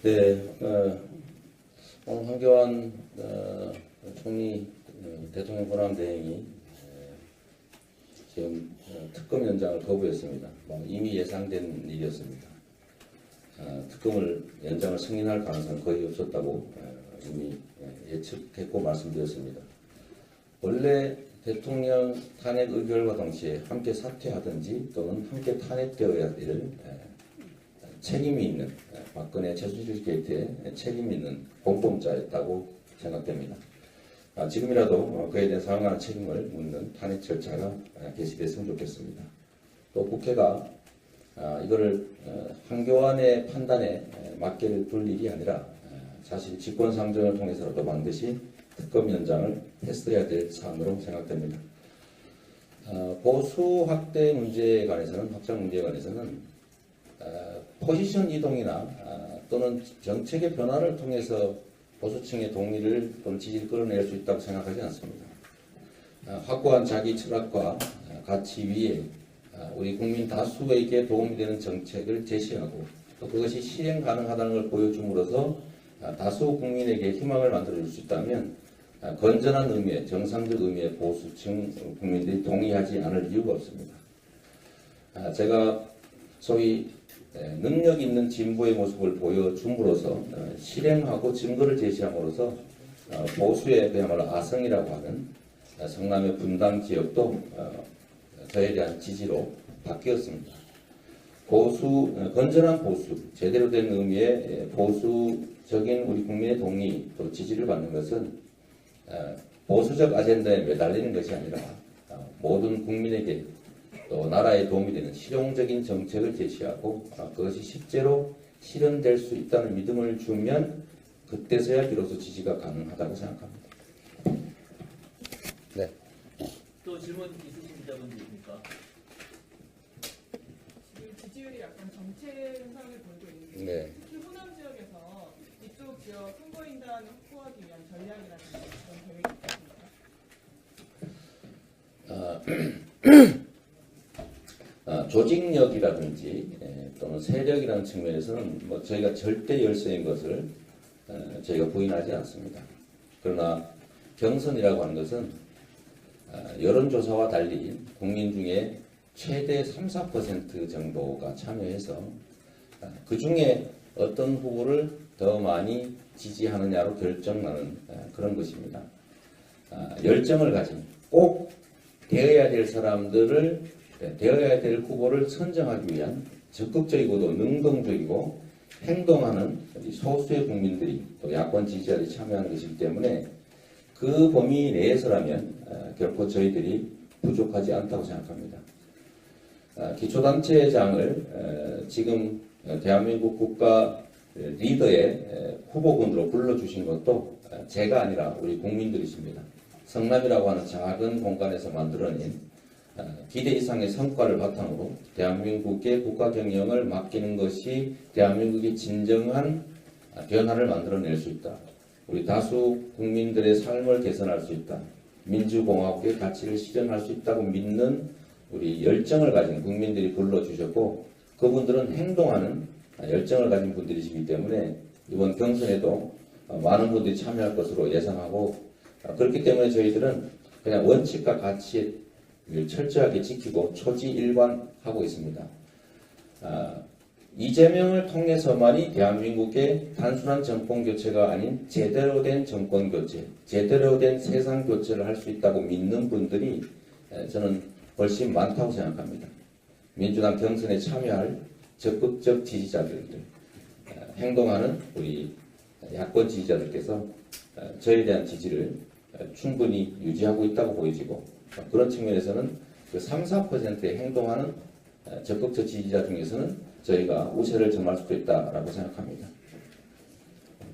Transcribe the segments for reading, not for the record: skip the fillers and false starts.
네, 오늘 황교안 총리 대통령 권한대행이 지금 특검 연장을 거부했습니다. 이미 예상된 일이었습니다. 특검을 연장을 승인할 가능성은 거의 없었다고 이미 예측했고 말씀드렸습니다. 원래 대통령 탄핵 의결과 동시에 함께 사퇴하든지 또는 함께 탄핵되어야 될 책임이 있는 박근혜 최순실 게이트에 책임이 있는 공범자였다고 생각됩니다. 지금이라도 그에 대해 상응하는 책임을 묻는 탄핵 절차가 개시됐으면 좋겠습니다. 또 국회가 이거를 황교안의 판단에 맡겨둘 일이 아니라 사실 직권상정을 통해서라도 반드시 특검 연장을 했어야 될 사안으로 생각됩니다. 보수 확대 문제에 관해서는 확장 문제에 관해서는 포지션 이동이나 또는 정책의 변화를 통해서 보수층의 동의를 또는 지지를 끌어낼 수 있다고 생각하지 않습니다. 확고한 자기 철학과 가치 위에 우리 국민 다수에게 도움이 되는 정책을 제시하고 또 그것이 실행 가능하다는 걸 보여줌으로써 다수 국민에게 희망을 만들어줄 수 있다면 건전한 의미의 정상적 의미의 보수층 국민들이 동의하지 않을 이유가 없습니다. 제가 소위 능력 있는 진보의 모습을 보여줌으로써 실행하고 증거를 제시함으로써 보수의 그야말로 아성이라고 하는 성남의 분당 지역도 저에 대한 지지로 바뀌었습니다. 건전한 보수, 제대로 된 의미의 보수적인 우리 국민의 동의 또 지지를 받는 것은 보수적 아젠다에 매달리는 것이 아니라 모든 국민에게 또 나라에 도움이 되는 실용적인 정책을 제시하고 그것이 실제로 실현될 수 있다는 믿음을 주면 그때서야 비로소 지지가 가능하다고 생각합니다. 네. 또 질문 있으신 기자분들입니까? 지금 지지율이 약간 정체 현상을 보이고 있는 게 네. 특히 호남 지역에서 이쪽 지역 선거인단 확보하기 위한 전략이라든지 그런 계획이 있습니까? 조직력이라든지 또는 세력이라는 측면에서는 저희가 절대 열세인 것을 저희가 부인하지 않습니다. 그러나 경선이라고 하는 것은 여론조사와 달리 국민 중에 최대 3, 4% 정도가 참여해서 그 중에 어떤 후보를 더 많이 지지하느냐로 결정나는 그런 것입니다. 열정을 가진 꼭 되어야 될 사람들을 되어야 될 후보를 선정하기 위한 적극적이고도 능동적이고 행동하는 소수의 국민들이 또 야권 지지자들이 참여하는 것이기 때문에 그 범위 내에서라면 결코 저희들이 부족하지 않다고 생각합니다. 기초단체장을 지금 대한민국 국가 리더의 후보군으로 불러주신 것도 제가 아니라 우리 국민들이십니다. 성남이라고 하는 작은 공간에서 만들어낸 기대 이상의 성과를 바탕으로 대한민국의 국가 경영을 맡기는 것이 대한민국의 진정한 변화를 만들어낼 수 있다. 우리 다수 국민들의 삶을 개선할 수 있다. 민주공화국의 가치를 실현할 수 있다고 믿는 우리 열정을 가진 국민들이 불러주셨고 그분들은 행동하는 열정을 가진 분들이시기 때문에 이번 경선에도 많은 분들이 참여할 것으로 예상하고 그렇기 때문에 저희들은 그냥 원칙과 가치에 철저하게 지키고 초지일관하고 있습니다. 이재명을 통해서만이 대한민국의 단순한 정권교체가 아닌 제대로 된 정권교체, 제대로 된 세상교체를 할 수 있다고 믿는 분들이 저는 훨씬 많다고 생각합니다. 민주당 경선에 참여할 적극적 지지자들들, 행동하는 우리 야권 지지자들께서 저에 대한 지지를 충분히 유지하고 있다고 보여지고 그런 측면에서는 그 3, 4%의 행동하는 적극적 지지자 중에서는 저희가 우세를 점할 수도 있다라고 생각합니다.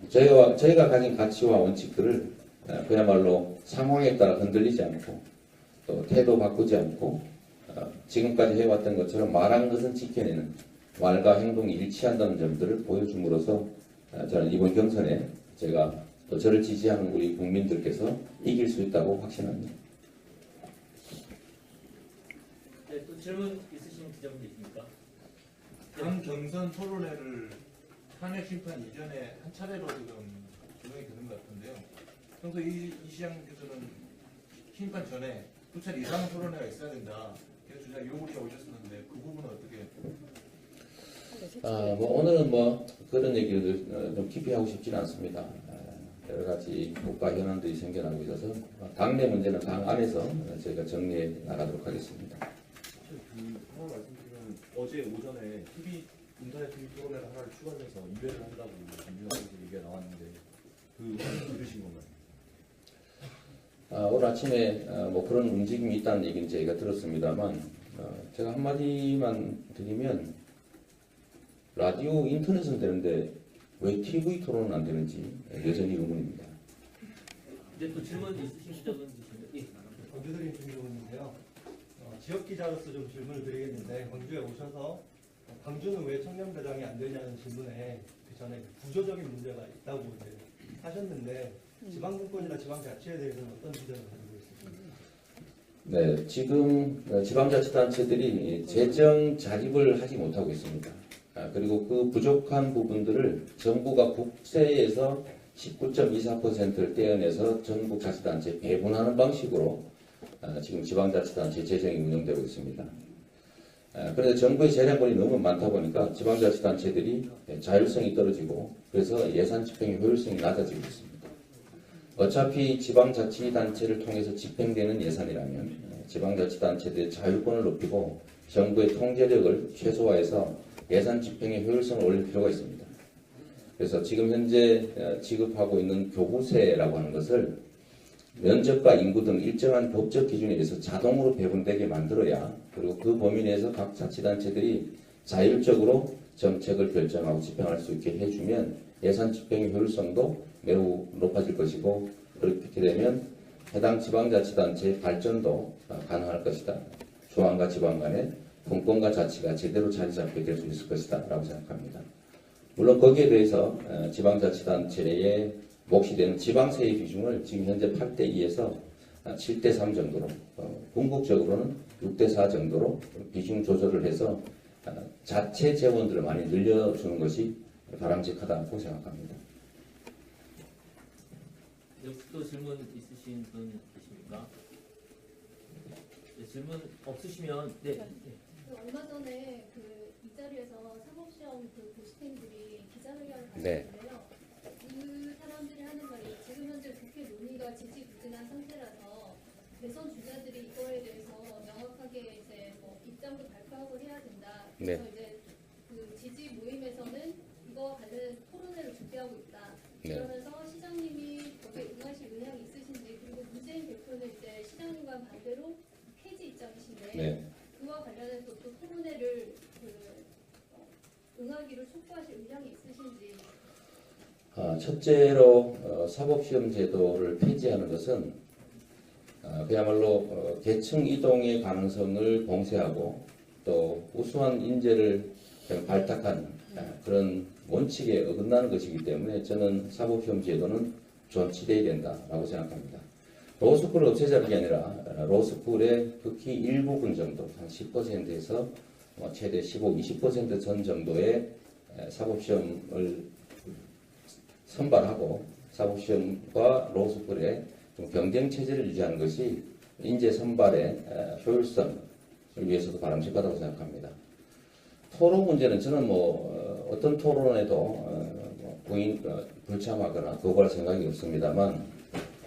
저희가 가진 가치와 원칙들을 그야말로 상황에 따라 흔들리지 않고 또 태도 바꾸지 않고 지금까지 해왔던 것처럼 말한 것은 지켜내는 말과 행동이 일치한다는 점들을 보여줌으로써 저는 이번 경선에 제가 또 저를 지지하는 우리 국민들께서 이길 수 있다고 확신합니다. 네, 또 질문 있으신 기자분들 있습니까? 당 경선 토론회를 탄핵 심판 이전에 한 차례로 지금 조정이 되는 것 같은데요. 평소 이 시장께서는 심판 전에 두 차례 이상 토론회가 있어야 된다. 그래서 주장 요구가 오셨었는데 그 부분은 어떻게? 뭐 오늘은 뭐 그런 얘기를 좀 깊이 하고 싶지는 않습니다. 여러 가지 국가 현안들이 생겨나고 있어서 당내 문제는 당 안에서 저희가 정리해 나가도록 하겠습니다. 하나 말씀드리면 어제 오전에 인터넷 TV 토론회를 하나를 추가해서 2회를 한다고 김준호 얘기가 나왔는데 그 들으신 건가요? 오늘 아침에 뭐 그런 움직임이 있다는 얘기는 저희가 들었습니다만 제가 한마디만 드리면 라디오, 인터넷은 되는데 왜 TV 토론은 안 되는지 여전히 의문입니다. 이제 또 질문 있으신 기자분이신가요? 예. 광주드림 김종훈인데요. 지역 기자로서 좀 질문을 드리겠는데 광주에 오셔서 광주는 왜 청년배당이 안 되냐는 질문에 그 전에 구조적인 문제가 있다고 이제 하셨는데 지방분권이나 지방자치에 대해서는 어떤 기자를 가지고 있습니까? 네, 지금 지방자치단체들이 재정 자립을 하지 못하고 있습니다. 그리고 그 부족한 부분들을 정부가 국세에서 19.24%를 떼어내서 전국자치단체에 배분하는 방식으로 지금 지방자치단체 재정이 운영되고 있습니다. 그래서 정부의 재량권이 너무 많다 보니까 지방자치단체들이 자율성이 떨어지고 그래서 예산 집행의 효율성이 낮아지고 있습니다. 어차피 지방자치단체를 통해서 집행되는 예산이라면 지방자치단체들의 자율권을 높이고 정부의 통제력을 최소화해서 예산 집행의 효율성을 올릴 필요가 있습니다. 그래서 지금 현재 지급하고 있는 교부세라고 하는 것을 면적과 인구 등 일정한 법적 기준에 의해서 자동으로 배분되게 만들어야 그리고 그 범위 내에서 각 자치단체들이 자율적으로 정책을 결정하고 집행할 수 있게 해주면 예산 집행의 효율성도 매우 높아질 것이고 그렇게 되면 해당 지방자치단체의 발전도 가능할 것이다. 중앙과 지방 간의 분권과 자치가 제대로 자리 잡게 될 수 있을 것이다 라고 생각합니다. 물론 거기에 대해서 지방자치단체의 몫이 되는 지방세의 비중을 지금 현재 8대2에서 7대3 정도로 궁극적으로는 6대4 정도로 비중 조절을 해서 자체 재원들을 많이 늘려주는 것이 바람직하다고 생각합니다. 역시 또 질문 있으신 분 계십니까? 네, 질문 없으시면 네. 얼마 전에 이 자리에서 사법시험 고시생들이 기자회견을 네. 가졌는데요. 그 사람들이 하는 말이 지금 현재 국회 논의가 지지부진한 상태라서 대선 주자들이 이거에 대해서 명확하게 이제 입장도 발표하고 해야 된다. 그래서 이제 그 지지 모임에서는 이거와 관련해서 토론회를 준비하고 있다. 네. 그러면서 시장님이 거기에 응하실 의향이 있으신지 그리고 문재인 대표는 이제 시장님과 반대로 폐지 입장이신데 네. 그와 관련해서 또 토론회를 응하기를 촉구하실 의향이 있으신지. 첫째로 사법시험 제도를 폐지하는 것은 그야말로 계층 이동의 가능성을 봉쇄하고 또 우수한 인재를 발탁하는 그런 원칙에 어긋나는 것이기 때문에 저는 사법시험 제도는 존치돼야 된다라고 생각합니다. 로스쿨을 없애자는 게 아니라 로스쿨의 극히 일부분 정도, 한 10%에서 최대 15, 20% 선 정도의 사법시험을 선발하고 사법시험과 로스쿨의 좀 경쟁 체제를 유지하는 것이 인재 선발의 효율성을 위해서도 바람직하다고 생각합니다. 토론 문제는 저는 어떤 토론에도 불참하거나 거부할 생각이 없습니다만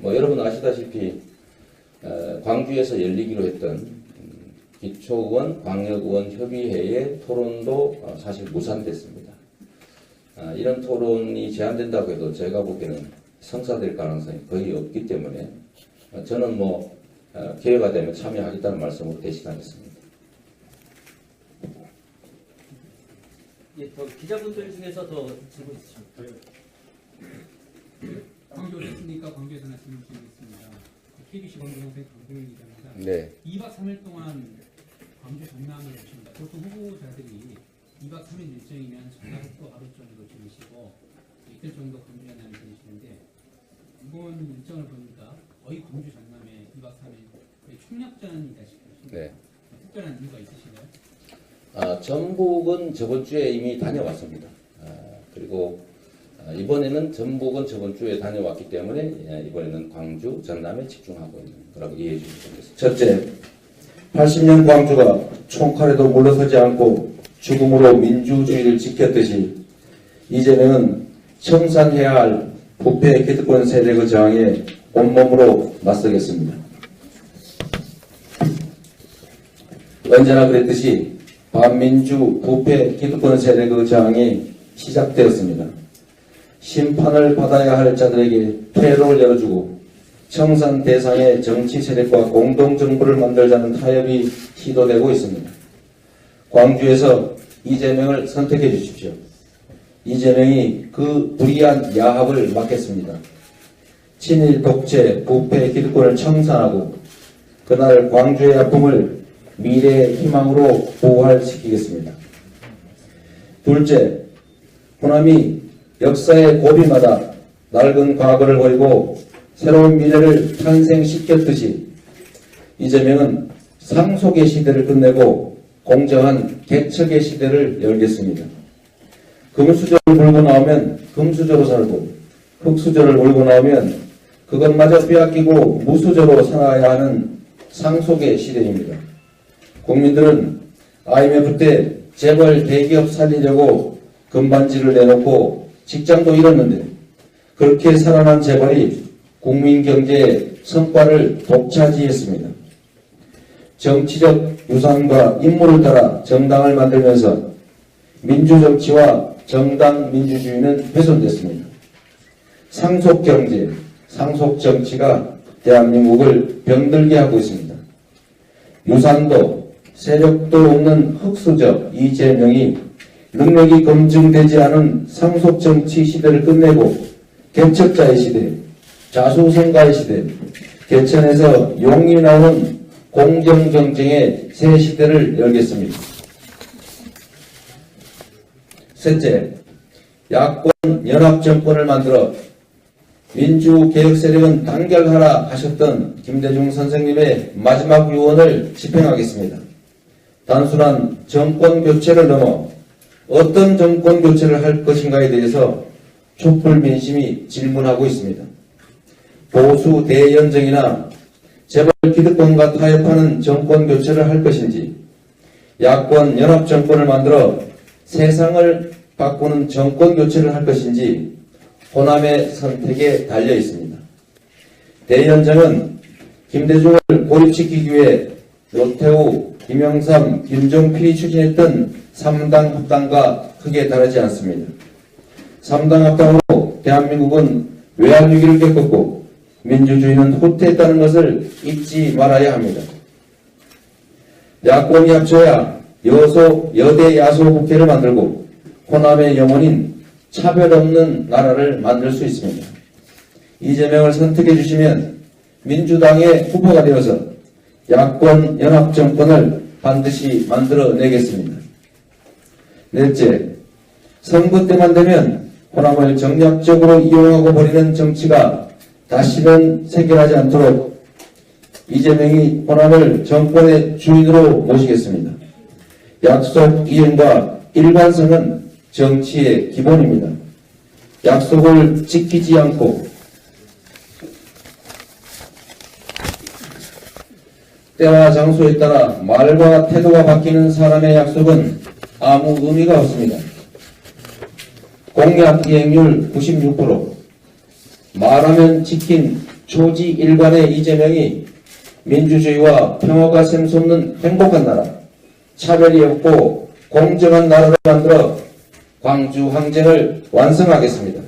여러분 아시다시피 광주에서 열리기로 했던 기초의원, 광역의원 협의회의 토론도 사실 무산됐습니다. 이런 토론이 제한된다고 해도 제가 보기에는 성사될 가능성이 거의 없기 때문에 저는 기회가 되면 참여하겠다는 말씀으로 대신하겠습니다. 예, 더 기자분들 중에서 더 질문 있으십니까? 광주 오셨으니까 광주에서나 질문 드리겠습니다. KBC 광주방송의 강동현 기자입니다. 네. 2박 3일 동안 광주 전남을 오십니다. 보통 후보자들이 2박 3일 일정이면 전남도 하루 정도 지내시고 이틀 정도 광주 전남을 지내시는데 이번 일정을 보니까 거의 광주 전남에 2박 3일 거의 총력전이다시피 하십니다. 네. 특별한 이유가 있으신가요? 전북은 저번 주에 이미 다녀왔습니다. 그리고 이번에는 전북은 저번 주에 다녀왔기 때문에 이번에는 광주, 전남에 집중하고 있는 거라고 이해해 주시면 되겠습니다. 첫째, 80년 광주가 총칼에도 물러서지 않고 죽음으로 민주주의를 지켰듯이 이제는 청산해야 할 부패 기득권 세력의 저항에 온몸으로 맞서겠습니다. 언제나 그랬듯이 반민주 부패 기득권 세력의 저항이 시작되었습니다. 심판을 받아야 할 자들에게 퇴로를 열어주고 청산 대상의 정치 세력과 공동정부를 만들자는 타협이 시도되고 있습니다. 광주에서 이재명을 선택해 주십시오. 이재명이 그 불의한 야합을 막겠습니다. 친일 독재 부패 기득권을 청산하고 그날 광주의 아픔을 미래의 희망으로 부활시키겠습니다. 둘째, 호남이 역사의 고비마다 낡은 과거를 버리고 새로운 미래를 탄생시켰듯이 이재명은 상속의 시대를 끝내고 공정한 개척의 시대를 열겠습니다. 금수저를 물고 나오면 금수저로 살고 흙수저를 물고 나오면 그것마저 빼앗기고 무수저로 살아야 하는 상속의 시대입니다. 국민들은 IMF 때 재벌 대기업 살리려고 금반지를 내놓고 직장도 잃었는데 그렇게 살아난 재벌이 국민 경제의 성과를 독차지했습니다. 정치적 유산과 임무를 따라 정당을 만들면서 민주정치와 정당 민주주의는 훼손됐습니다. 상속경제, 상속정치가 대한민국을 병들게 하고 있습니다. 유산도 세력도 없는 흙수저 이재명이 능력이 검증되지 않은 상속정치 시대를 끝내고 개척자의 시대, 자수성가의 시대, 개천에서 용이 나오는 공정경쟁의 새 시대를 열겠습니다. 셋째, 야권 연합정권을 만들어 민주개혁 세력은 단결하라 하셨던 김대중 선생님의 마지막 유언을 집행하겠습니다. 단순한 정권 교체를 넘어 어떤 정권 교체를 할 것인가에 대해서 촛불 민심이 질문하고 있습니다. 보수 대연정이나 재벌 기득권과 타협하는 정권 교체를 할 것인지 야권 연합정권을 만들어 세상을 바꾸는 정권 교체를 할 것인지 호남의 선택에 달려 있습니다. 대연정은 김대중을 고립시키기 위해 노태우, 김영삼, 김종필이 추진했던 3당 합당과 크게 다르지 않습니다. 3당 합당으로 대한민국은 외환 위기를 겪었고 민주주의는 후퇴했다는 것을 잊지 말아야 합니다. 야권이 합쳐야 여대 야소 국회를 만들고 호남의 영혼인 차별 없는 나라를 만들 수 있습니다. 이재명을 선택해 주시면 민주당의 후보가 되어서 야권 연합정권을 반드시 만들어내겠습니다. 넷째, 선거 때만 되면 호남을 정략적으로 이용하고 버리는 정치가 다시는 생겨나지 않도록 이재명이 호남을 정권의 주인으로 모시겠습니다. 약속 이행과 일관성은 정치의 기본입니다. 약속을 지키지 않고 때와 장소에 따라 말과 태도가 바뀌는 사람의 약속은 아무 의미가 없습니다. 공약 이행률 96%, 말하면 지킨 초지일관의 이재명이 민주주의와 평화가 샘솟는 행복한 나라, 차별이 없고 공정한 나라를 만들어 광주 항쟁을 완성하겠습니다.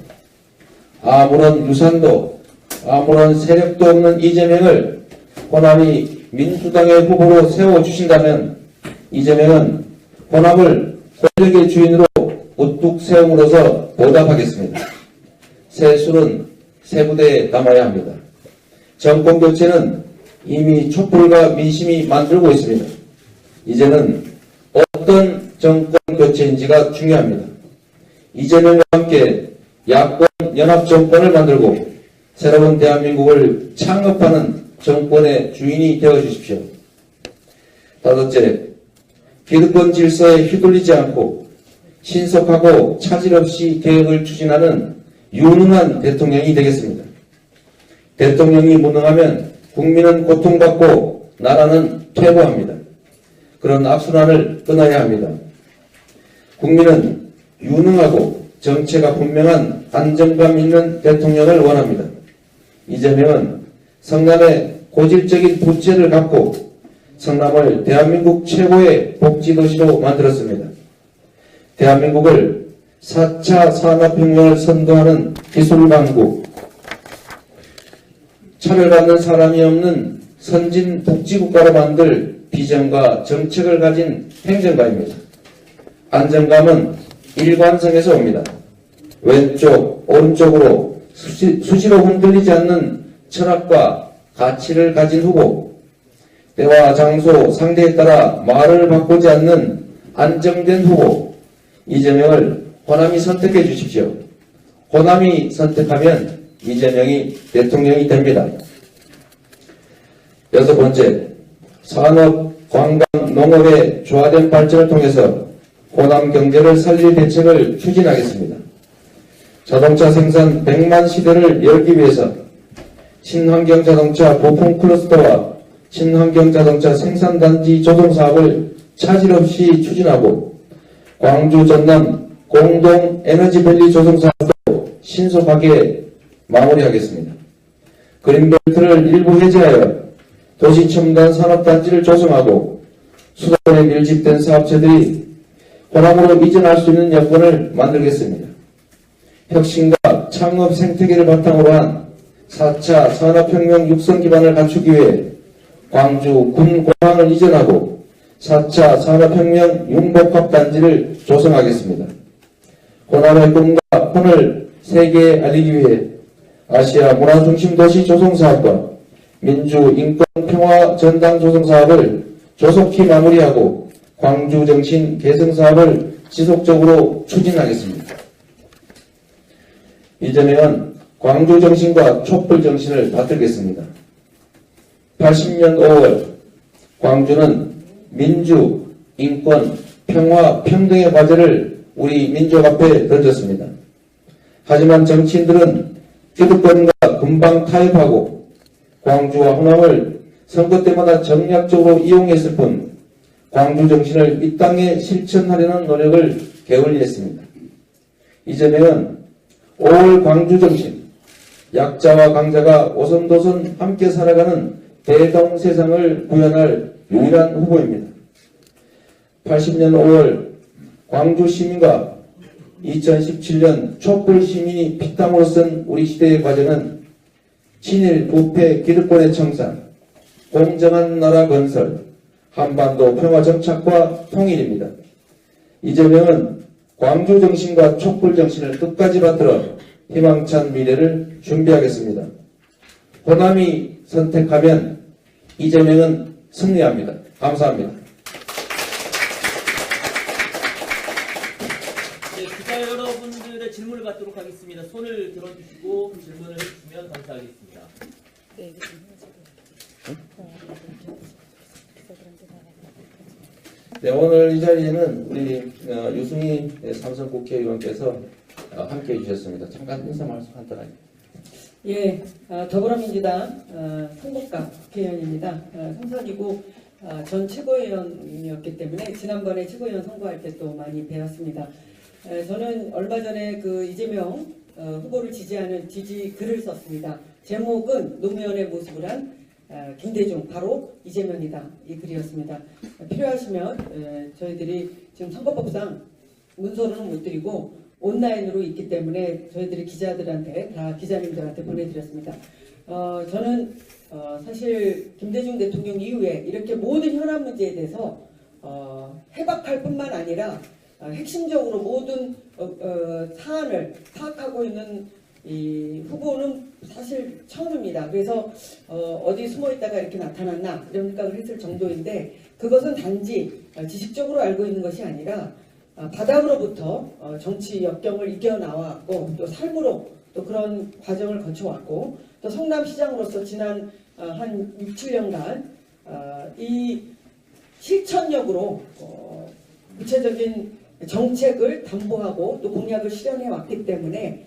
아무런 유산도 아무런 세력도 없는 이재명을 호남이 민주당의 후보로 세워주신다면 이재명은 호남을 권력의 주인으로 우뚝 세움으로써 보답하겠습니다. 새 술은 새 부대에 담아야 합니다. 정권 교체는 이미 촛불과 민심이 만들고 있습니다. 이제는 어떤 정권 교체인지가 중요합니다. 이재명과 함께 야권 연합정권을 만들고 새로운 대한민국을 창업하는 정권의 주인이 되어주십시오. 다섯째, 기득권 질서에 휘둘리지 않고 신속하고 차질 없이 개혁을 추진하는 유능한 대통령이 되겠습니다. 대통령이 무능하면 국민은 고통받고 나라는 퇴보합니다. 그런 악순환을 끊어야 합니다. 국민은 유능하고 정체가 분명한 안정감 있는 대통령을 원합니다. 이재명은 성남의 고질적인 부채를 갚고 성남을 대한민국 최고의 복지도시로 만들었습니다. 대한민국을 4차 산업혁명을 선도하는 기술강국, 차별받는 사람이 없는 선진 복지국가로 만들 비전과 정책을 가진 행정가입니다. 안정감은 일관성에서 옵니다. 왼쪽, 오른쪽으로 수시로 흔들리지 않는 철학과 가치를 가진 후보, 때와 장소, 상대에 따라 말을 바꾸지 않는 안정된 후보, 이재명을 호남이 선택해 주십시오. 호남이 선택하면 이재명이 대통령이 됩니다. 6번째, 산업, 관광, 농업의 조화된 발전을 통해서 호남 경제를 살릴 대책을 추진하겠습니다. 자동차 생산 100만 시대를 열기 위해서 친환경 자동차 부품 클러스터와 친환경 자동차 생산단지 조성 사업을 차질 없이 추진하고 광주 전남 공동 에너지밸리 조성 사업도 신속하게 마무리하겠습니다. 그린벨트를 일부 해제하여 도시첨단 산업단지를 조성하고 수도권에 밀집된 사업체들이 호남으로 이전할 수 있는 여건을 만들겠습니다. 혁신과 창업 생태계를 바탕으로 한 4차 산업혁명 육성 기반을 갖추기 위해 광주 군공항을 이전하고 4차 산업혁명 융복합단지를 조성하겠습니다. 호남의 꿈과 혼을 세계에 알리기 위해 아시아 문화중심 도시 조성사업과 민주인권평화 전당조성사업을 조속히 마무리하고 광주정신 개성사업을 지속적으로 추진하겠습니다. 이재명은 광주정신과 촛불정신을 받들겠습니다. 80년 5월 광주는 민주, 인권, 평화, 평등의 과제를 우리 민족 앞에 던졌습니다. 하지만 정치인들은 기득권과 금방 타협하고 광주와 호남을 선거 때마다 정략적으로 이용했을 뿐 광주 정신을 이 땅에 실천하려는 노력을 게을리했습니다. 이재명은 5월 광주 정신, 약자와 강자가 오손도손 함께 살아가는 대동세상을 구현할 유일한 후보입니다. 80년 5월 광주 시민과 2017년 촛불 시민이 피땀으로 쓴 우리 시대의 과제는 친일 부패 기득권의 청산, 공정한 나라 건설, 한반도 평화 정착과 통일입니다. 이재명은 광주 정신과 촛불 정신을 끝까지 받들어 희망찬 미래를 준비하겠습니다. 호남이 선택하면 이재명은 승리합니다. 감사합니다. 네, 기자 여러분들의 질문을 받도록 하겠습니다. 손을 들어주시고 질문을 해주시면 감사하겠습니다. 네, 오늘 이 자리에는 우리 유승희 삼선 국회의원께서 함께해 주셨습니다. 잠깐 인사 말씀 간단하게. 예, 더불어민주당 성북갑 국회의원입니다. 삼선이고 전 최고위원이었기 때문에 지난번에 최고위원 선거할 때 또 많이 배웠습니다. 저는 얼마 전에 그 이재명 후보를 지지하는 지지 글을 썼습니다. 제목은 노무현의 모습을 한 김대중 바로 이재명이다 이 글이었습니다. 필요하시면 저희들이 지금 선거법상 문서로는 못 드리고 온라인으로 있기 때문에 저희들이 기자들한테 다 기자님들한테 보내드렸습니다. 저는 사실 김대중 대통령 이후에 이렇게 모든 현안 문제에 대해서 해박할 뿐만 아니라 핵심적으로 모든 사안을 파악하고 있는 이 후보는 사실 처음입니다. 그래서 어디 숨어 있다가 이렇게 나타났나 이런 생각을 했을 정도인데 그것은 단지 지식적으로 알고 있는 것이 아니라 바닥으로부터 정치 역경을 이겨나왔고 또 삶으로 또 그런 과정을 거쳐왔고 또 성남시장으로서 지난 한 6, 7년간 이 실천력으로 구체적인 정책을 담보하고 또 공약을 실현해 왔기 때문에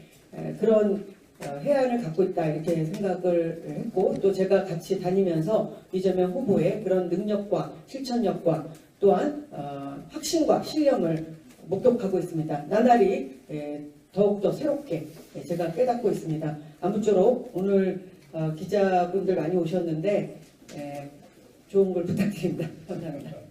그런 해안을 갖고 있다 이렇게 생각을 했고, 또 제가 같이 다니면서 이재명 후보의 그런 능력과 실천력과 또한 확신과 신령을 목격하고 있습니다. 나날이 더욱더 새롭게 제가 깨닫고 있습니다. 아무쪼록 오늘 기자분들 많이 오셨는데 좋은 걸 부탁드립니다. 감사합니다.